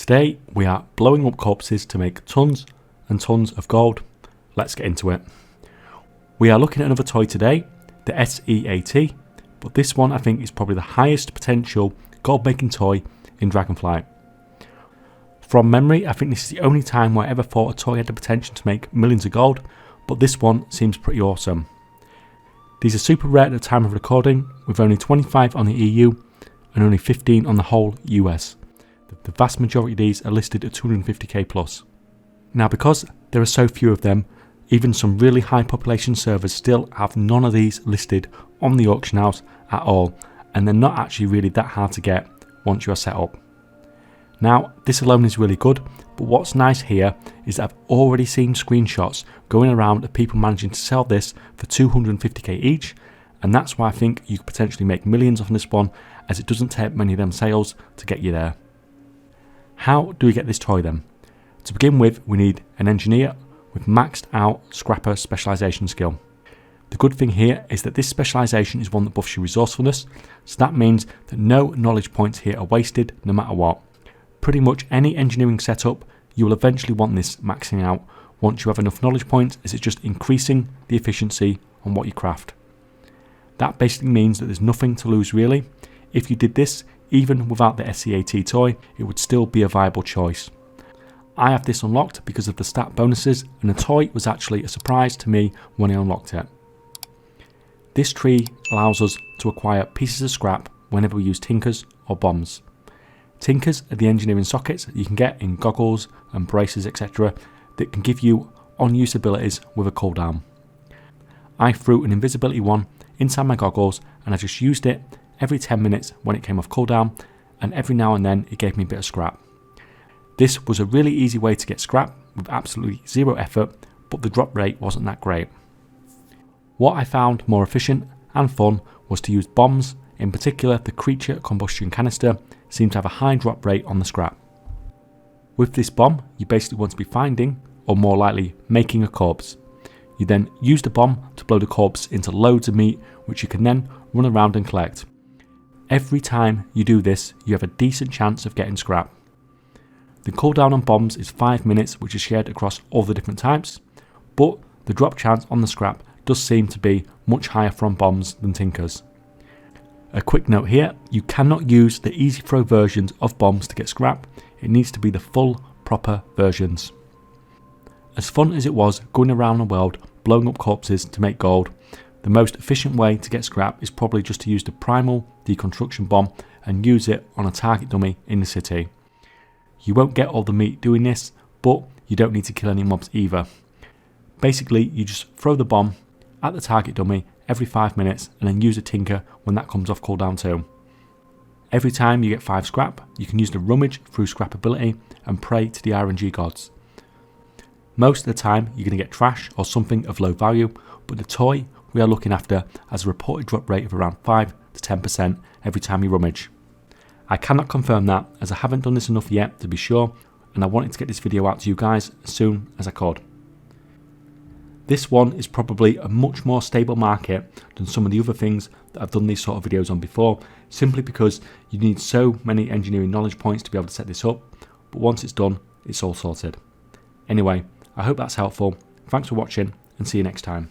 Today we are blowing up corpses to make tons and tons of gold. Let's get into it. We are looking at another toy today, the SEAT, but this one I think is probably the highest potential gold making toy in Dragonflight. From memory, I think this is the only time where I ever thought a toy had the potential to make millions of gold, but this one seems pretty awesome. These are super rare at the time of recording, with only 25 on the EU and only 15 on the whole US. The vast majority of these are listed at 250k plus. Now, because there are so few of them, even some really high population servers still have none of these listed on the auction house at all, and they're not actually really that hard to get once you are set up. Now, this alone is really good, but what's nice here is that I've already seen screenshots going around of people managing to sell this for 250k each, and that's why I think you could potentially make millions off this one, as it doesn't take many of them sales to get you there. How do we get this toy then? To begin with, we need an engineer with maxed out scrapper specialisation skill. The good thing here is that this specialisation is one that buffs your resourcefulness, so that means that no knowledge points here are wasted no matter what. Pretty much any engineering setup, you will eventually want this maxing out once you have enough knowledge points, as it's just increasing the efficiency on what you craft. That basically means that there's nothing to lose really. If you did this, even without the SEAT toy, it would still be a viable choice. I have this unlocked because of the stat bonuses, and the toy was actually a surprise to me when I unlocked it. This tree allows us to acquire pieces of scrap whenever we use tinkers or bombs. Tinkers are the engineering sockets that you can get in goggles and braces, etc., that can give you on-use abilities with a cooldown. I threw an invisibility one inside my goggles, and I just used it every 10 minutes when it came off cooldown, and every now and then it gave me a bit of scrap. This was a really easy way to get scrap with absolutely zero effort, but the drop rate wasn't that great. What I found more efficient and fun was to use bombs, in particular the creature combustion canister seemed to have a high drop rate on the scrap. With this bomb, you basically want to be finding, or more likely making, a corpse. You then use the bomb to blow the corpse into loads of meat, which you can then run around and collect. Every time you do this, you have a decent chance of getting scrap. The cooldown on bombs is 5 minutes, which is shared across all the different types, but the drop chance on the scrap does seem to be much higher from bombs than tinkers. A quick note here, you cannot use the easy throw versions of bombs to get scrap. It needs to be the full proper versions. As fun as it was going around the world blowing up corpses to make gold, the most efficient way to get scrap is probably just to use the primal deconstruction bomb and use it on a target dummy in the city. You won't get all the meat doing this, but you don't need to kill any mobs either. Basically, you just throw the bomb at the target dummy every 5 minutes and then use a tinker when that comes off cooldown too. Every time you get 5 scrap, you can use the rummage through scrap ability and pray to the RNG gods. Most of the time you're going to get trash or something of low value, but the toy we are looking after has a reported drop rate of around 5 to 10% every time you rummage. I cannot confirm that, as I haven't done this enough yet to be sure, and I wanted to get this video out to you guys as soon as I could. This one is probably a much more stable market than some of the other things that I've done these sort of videos on before, simply because you need so many engineering knowledge points to be able to set this up, but once it's done, it's all sorted. Anyway, I hope that's helpful. Thanks for watching, and see you next time.